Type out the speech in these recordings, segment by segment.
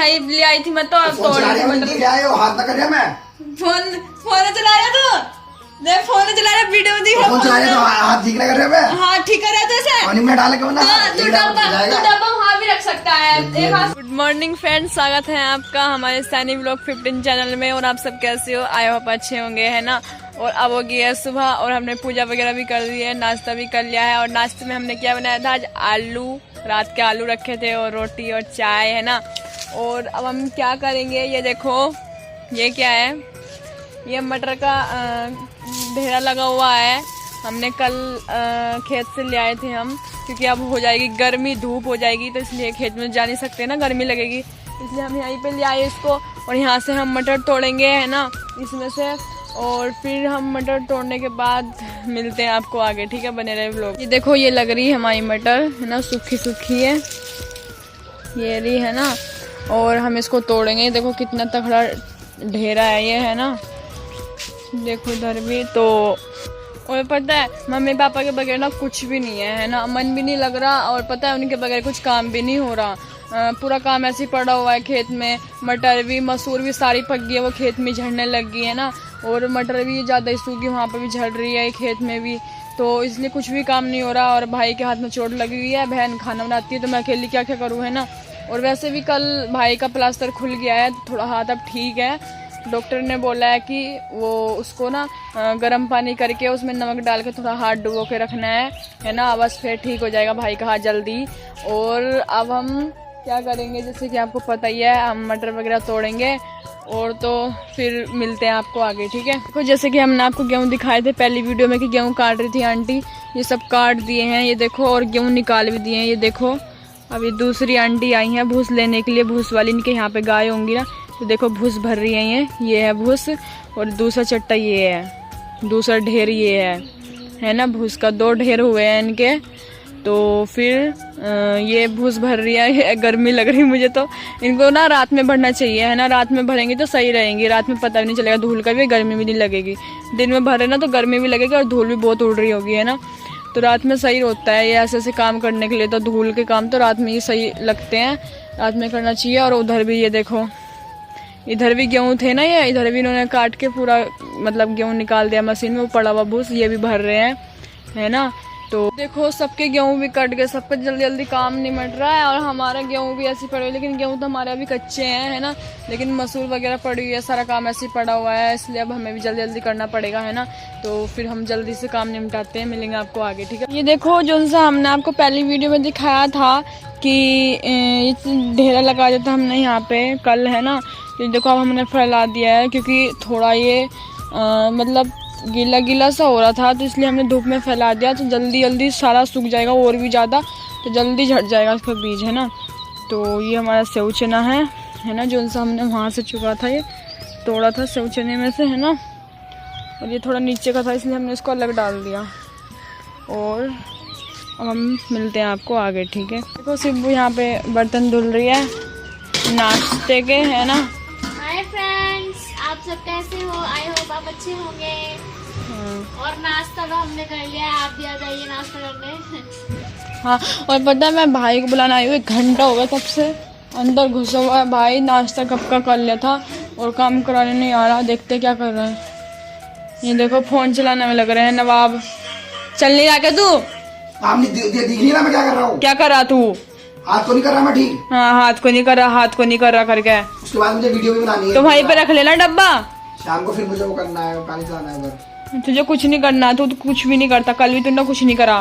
भाई ले आई थी मैं तो अब तोड़ हाथ ना कर मैं फोन चला रहा तू देख फोन चला रहा वीडियो दिख रहा फोन चला रहा तो हाथ ठीक ना कर रहे मैं हाँ ठीक कर रहा तो ऐसे पानी में डाल के वरना तू डब्बा वहाँ भी रख सकता है एक हाथ। गुड मॉर्निंग फ्रेंड्स, स्वागत है आपका हमारे सैनी व्लॉग 15 चैनल में। और आप सब कैसे हो? आई होप अच्छे होंगे, है ना। और अब हो गई है सुबह और हमने पूजा वगैरह भी कर दी है, नाश्ता भी कर लिया है। और नाश्ते में हमने क्या बनाया था आज? आलू, रात के आलू रखे थे और रोटी और चाय, है ना। और अब हम क्या करेंगे, ये देखो ये क्या है, ये मटर का ढेरा लगा हुआ है। हमने कल खेत से ले आए थे हम, क्योंकि अब हो जाएगी गर्मी, धूप हो जाएगी तो इसलिए खेत में जा नहीं सकते ना, गर्मी लगेगी, इसलिए हम यहीं पे ले आए इसको। और यहाँ से हम मटर तोड़ेंगे, है ना, इसमें से। और फिर हम मटर तोड़ने के बाद मिलते हैं आपको आगे, ठीक है, बने रहे व्लॉग। ये देखो ये लग रही है हमारी मटर, है ना, सूखी सूखी है ये रही, है ना। और हम इसको तोड़ेंगे, देखो कितना तगड़ा ढेरा है ये, है ना। देखो इधर भी तो। और पता है मम्मी पापा के बगैर ना कुछ भी नहीं है ना, मन भी नहीं लग रहा। और पता है उनके बगैर कुछ काम भी नहीं हो रहा। पूरा काम ऐसे ही पड़ा हुआ है खेत में। मटर भी, मसूर भी सारी पक गई है, वो खेत में झड़ने लग गई है ना। और मटर भी ज़्यादा ही सूखी, वहाँ पर भी झड़ रही है खेत में भी, तो इसलिए कुछ भी काम नहीं हो रहा। और भाई के हाथ में चोट लगी हुई है, बहन खाना बनाती है तो मैं अकेली क्या क्या करूँ, है ना। और वैसे भी कल भाई का प्लास्टर खुल गया है, थोड़ा हाथ अब ठीक है। डॉक्टर ने बोला है कि वो उसको ना गर्म पानी करके उसमें नमक डाल के थोड़ा हाथ डुबो के रखना है ना, बस फिर ठीक हो जाएगा भाई का हाथ जल्दी। और अब हम क्या करेंगे, जैसे कि आपको पता ही है, हम मटर वगैरह तोड़ेंगे और तो फिर मिलते हैं आपको आगे, ठीक है। तो जैसे कि हमने आपको गेहूँ दिखाए थे पहली वीडियो में कि गेहूँ काट रही थी आंटी, ये सब काट दिए हैं ये देखो, और गेहूँ निकाल भी दिए हैं ये देखो। अभी दूसरी आंटी आई हैं भूस लेने के लिए, भूस वाली, इनके यहाँ पे गाय होंगी ना, तो देखो भूस भर रही है ये है भूस। और दूसरा चट्टा ये है, दूसरा ढेर ये है ना, भूस का 2 ढेर हुए हैं इनके। तो फिर ये भूस भर रही है, गर्मी लग रही मुझे तो। इनको ना रात में भरना चाहिए, है ना, रात में भरेंगे तो सही रहेंगी, रात में पता भी नहीं चलेगा धूल का भी, गर्मी भी नहीं लगेगी। दिन में भरे ना तो गर्मी भी लगेगी और धूल भी बहुत उड़ रही होगी, है ना। तो रात में सही होता है ये ऐसे ऐसे काम करने के लिए, तो धूल के काम तो रात में ही सही लगते हैं, रात में करना चाहिए। और उधर भी ये देखो, इधर भी गेहूँ थे ना, ये इधर भी इन्होंने काट के पूरा मतलब गेहूँ निकाल दिया मशीन में, वो पड़ा हुआ भूस ये भी भर रहे हैं, है ना। तो देखो सबके गेहूँ भी कट गए, सबका जल्दी जल्दी काम निमट रहा है। और हमारा गेहूँ भी ऐसे पड़े हुए, लेकिन गेहूँ तो हमारे अभी कच्चे हैं, है ना, लेकिन मसूर वगैरह पड़ी हुई है, सारा काम ऐसे ही पड़ा हुआ है, इसलिए अब हमें भी जल्दी जल्दी करना पड़ेगा, है ना। तो फिर हम जल्दी से काम निपटाते हैं, मिलेंगे आपको आगे, ठीक है। ये देखो जो सा हमने आपको पहली वीडियो में दिखाया था कि ढेरा लगा देता हमने यहाँ पे कल, है ना। तो देखो अब हमने फैला दिया है, क्योंकि थोड़ा ये मतलब गीला गीला सा हो रहा था, तो इसलिए हमने धूप में फैला दिया, तो जल्दी जल्दी सारा सूख जाएगा और भी ज़्यादा, तो जल्दी झड़ जाएगा उसका बीज, है ना। तो ये हमारा सेव चना है ना, जो सा हमने वहाँ से चुका था, ये तोड़ा था सेव चने में से, है ना। और ये थोड़ा नीचे का था इसलिए हमने इसको अलग डाल दिया। और अब हम मिलते हैं आपको आगे, ठीक है। देखो सिब्बू यहाँ पे बर्तन धुल रही है नाश्ते के, है ना। हाय फ्रेंड्स, आप सब कैसे हो? आई होप आप अच्छे होंगे। और नाश्ता तो हमने कर लिया है, आप भी आ जाइए नाश्ता करने। हाँ, और पता है मैं भाई को बुलाना आई हूँ, 1 घंटा हो गया तब से अंदर घुसा हुआ है भाई, नाश्ता कब का कर लिया था और काम कराने नहीं आ रहा। देखते क्या कर रहा है, ये देखो फोन चलाने में लग रहे हैं नवाब। चल नहीं रहा क्या तू? काम नहीं दिख नहीं रहा मैं क्या कर रहा हूँ? क्या कर रहा तू? हाथ को नहीं कर रहा मैं, ठीक। हाँ हाथ को नहीं कर रहा, हाथ को नहीं कर रहा करके। उसके बाद मुझे वीडियो भी बनानी है, तो वहीं पे रख लेना डब्बा, शाम को फिर मुझे वो करना है, पानी चलाना है उधर। तुझे कुछ नहीं करना, तू तो कुछ भी नहीं करता, कल भी तूने कुछ नहीं करा।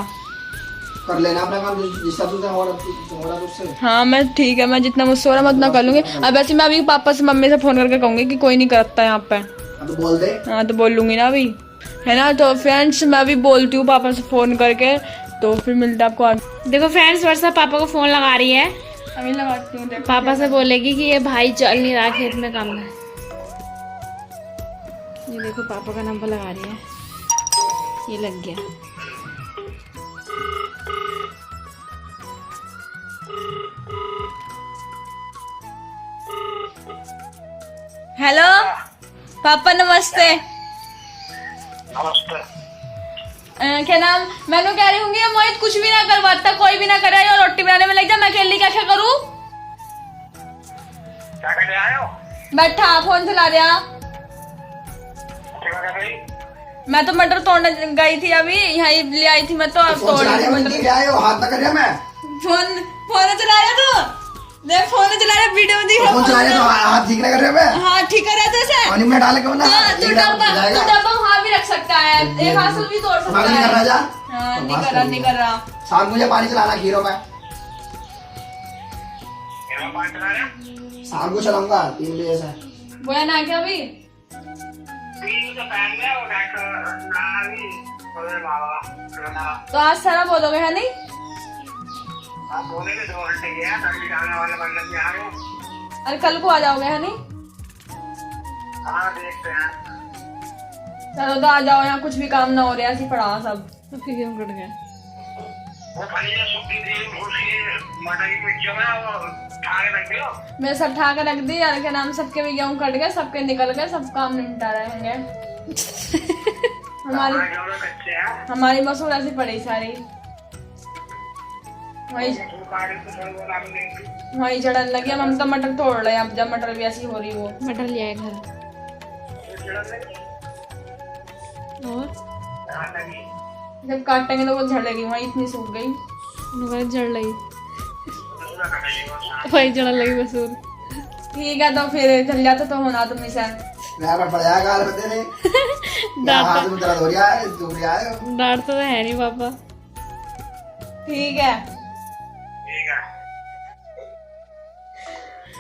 कर लेना अपना काम जिस तरह से हो रहा तुझसे। हाँ मैं ठीक है, मैं जितना मुझसे हो रहा मैं उतना कर लूंगी। अब वैसे मैं अभी पापा से मम्मी से फोन करके कहूंगी कि कोई नहीं करता यहाँ पे। तो बोल दे। हाँ तो बोल लूंगी ना अभी, है ना। तो फ्रेंड्स मैं अभी बोलती हूँ पापा से फोन करके, तो फिर मिलते आपको आगे। देखो फ्रेंड्स, वर्षा पापा को फोन लगा रही है, अभी लगाती हूँ। पापा से बोलेगी कि ये भाई चल नहीं रहा खेत में काम है। ये देखो पापा का नंबर लगा रही है, ये लग गया। हेलो पापा, नमस्ते। नमस्ते। क्या नाम, मैंने कह रही हूँ मोहित कुछ भी ना करवाता, कोई भी ना करे और रोटी बनाने में लग जा, मैं अकेली क्या क्या करूँ? क्या करने आए हो? बैठा फोन चला रहा। क्या कर रही? मैं तो मटर तोड़ने गई थी अभी, यहाँ ले आई थी मैं तो अब फोन तोड़ चला रहे हो, मटर। क्या है वो हाथ ना कर रहा मैं। फोन फोन चला रहा तो देख, फोन चला रहा, वीडियो में दिख रहा। फोन चला रहे तो हाथ ठीक ना कर रहे मैं। हाँ ठीक कर रहा तो ऐसे। पानी में डाल के वरना तू डब्बा वहाँ भी रख सकता है, एक हाथ से भी तोड़ सकता नहीं कर रहा है। जा। हाँ नहीं कर रहा। शाम मुझे पानी चलाना खीरों में। मेरा पानी चला रहा? शाम को चलाऊंगा 3 बजे से। बोया ना क्या अभी? तीन तो पहन ले और डॉक्टर ना भी बोले बाबा तो आज सारा बोलोगे है नहीं? आप बोले कि 2 घंटे गया तभी खाने वाले बंदे भी आ गए। अरे कल को आ जाओगे है नहीं? हाँ देखते हैं। चलो तो आ जाओ, यहाँ कुछ भी काम ना हो रहा है, ऐसी पड़ा सब क्यों कट गया। वो फली ने सूखी थी उसकी मटर की मिर्चियों में वो ठाके रख दियो। मैं सब ठा के रख दी यार के नाम, सबके भी गेहूँ कट गए, सबके निकल गए, सब काम निपटा रहे होंगे। हमारी जो कच्चे हैं हमारी मसूर ऐसी पड़ी सारी, वही चढ़न लगी। अब हम तो मटर तोड़ रहे हैं, अब जब मटर भी ऐसी हो रही वो मटर ले आए घर। और जब काटेंगे तो वो झड़ेगी, वही इतनी सूख गई। नुकसान जड़ लगी, वही जड़ लगी मसूर। ठीक है तो फिर चल जाते तो होना तुम्हें से। मैं पड़ जाएगा गाल बते ने। हाथ में दर्द हो रहा है, दुख रहा है। डांट तो है नहीं पापा। ठीक है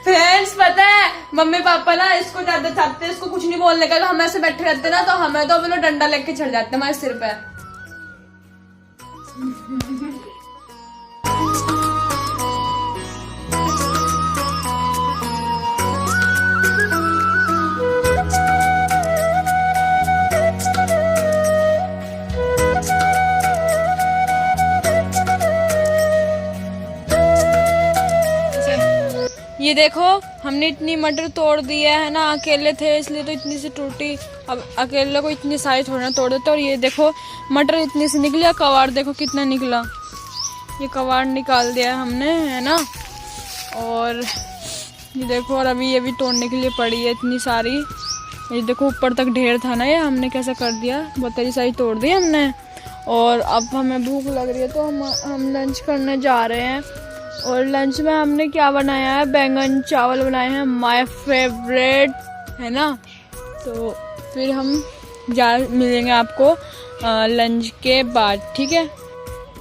फ्रेंड्स, पता है मम्मी पापा ना इसको ज्यादा चाहते, इसको कुछ नहीं बोलने का। हम ऐसे बैठे रहते ना तो हमें तो वो डंडा लेके चढ़ जाते हमारे सिर पे। ये देखो हमने इतनी मटर तोड़ दी है ना, अकेले थे इसलिए तो इतनी सी टूटी। अब अकेले को इतनी सारी थोड़ी ना तोड़ देते। और ये देखो मटर इतनी सी निकली, कवाड़ देखो कितना निकला। ये कवाड़ निकाल दिया है हमने, है ना। और ये देखो, और अभी ये भी तोड़ने के लिए पड़ी है इतनी सारी। ये देखो ऊपर तक ढेर था ना, ये हमने कैसा कर दिया, बहुत सारी तोड़ दी हमने। और अब हमें भूख लग रही है तो हम लंच करने जा रहे हैं। और लंच में हमने क्या बनाया है, बैंगन चावल बनाए हैं, माय फेवरेट, है ना। तो फिर हम मिलेंगे आपको लंच के बाद, ठीक है।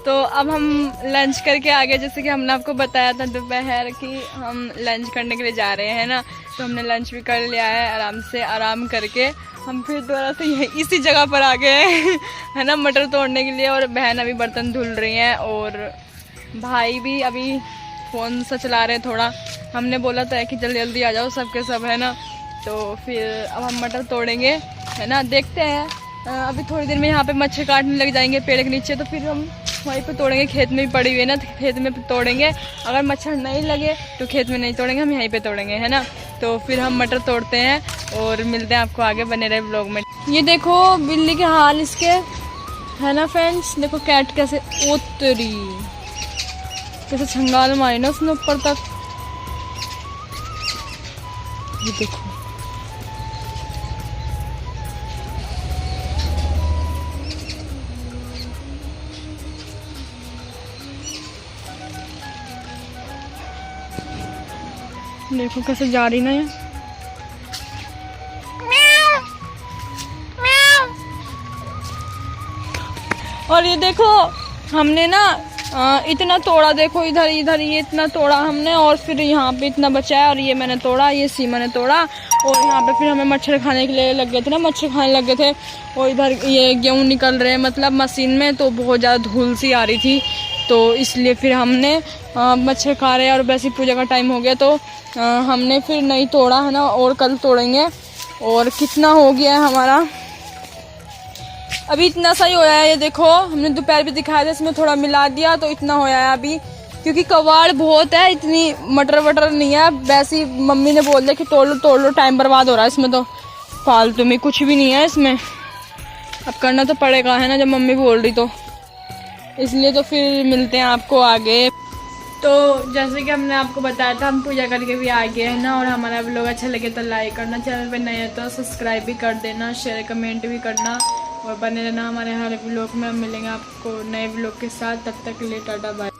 तो अब हम लंच करके आ गए, जैसे कि हमने आपको बताया था दोपहर की हम लंच करने के लिए जा रहे हैं ना। तो हमने लंच भी कर लिया है, आराम से आराम करके हम फिर दोबारा से यही इसी जगह पर आ गए हैं है ना, मटर तोड़ने के लिए। और बहन अभी बर्तन धुल रही हैं और भाई भी अभी फ़ोन से चला रहे थोड़ा। हमने बोला था कि जल्दी जल्दी आ जाओ सबके सब, है ना। तो फिर अब हम मटर तोड़ेंगे, है ना, देखते हैं। अभी थोड़ी देर में यहाँ पे मच्छर काटने लग जाएंगे पेड़ के नीचे, तो फिर हम वहीं पे तोड़ेंगे। खेत में भी पड़ी हुई है ना, तो खेत में तोड़ेंगे। अगर मच्छर नहीं लगे तो खेत में नहीं तोड़ेंगे, हम यहीं पे तोड़ेंगे, है ना। तो फिर हम मटर तोड़ते हैं और मिलते हैं आपको आगे, बने रहे ब्लॉग में। ये देखो बिल्ली के हाल इसके, है ना फ्रेंड्स। देखो कैट कैसे उतरी, कैसे छंगाल मारी ना उसने ऊपर तक। ये देखो देखो कैसे जा रही ना ये। और ये देखो हमने ना इतना तोड़ा, देखो इधर इधर ये इतना तोड़ा हमने। और फिर यहाँ पे इतना बचा है, और ये मैंने तोड़ा, ये सीमा ने तोड़ा। और यहाँ पे फिर हमें मच्छर खाने के लिए लग गए थे ना, मच्छर खाने लग गए थे। और इधर ये गेहूँ निकल रहे हैं मतलब मशीन में, तो बहुत ज़्यादा धूल सी आ रही थी, तो इसलिए फिर हमने मच्छर खा रहे हैं। और वैसे पूजा का टाइम हो गया तो हमने फिर नहीं तोड़ा, है ना, और कल तोड़ेंगे। और कितना हो गया है हमारा, अभी इतना सही होया है। ये देखो हमने दोपहर भी दिखाया था, इसमें थोड़ा मिला दिया तो इतना होया है अभी। क्योंकि कबाड़ बहुत है, इतनी मटर वटर नहीं है। वैसे मम्मी ने बोल दिया कि तोड़ लो, टाइम बर्बाद हो रहा है इसमें, तो फालतू में कुछ भी नहीं है इसमें। अब करना तो पड़ेगा, है ना, जब मम्मी बोल रही तो, इसलिए। तो फिर मिलते हैं आपको आगे। तो जैसे कि हमने आपको बताया था, हम पूजा करके भी आ गए हैं ना। और हमारा व्लॉग अच्छा लगे तो लाइक करना, चैनल पे नए हैं तो सब्सक्राइब भी कर देना, शेयर कमेंट भी करना और बने रहना हमारे हर व्लॉग में। हम मिलेंगे आपको नए व्लॉग के साथ, तब तक के लिए टाटा बाय।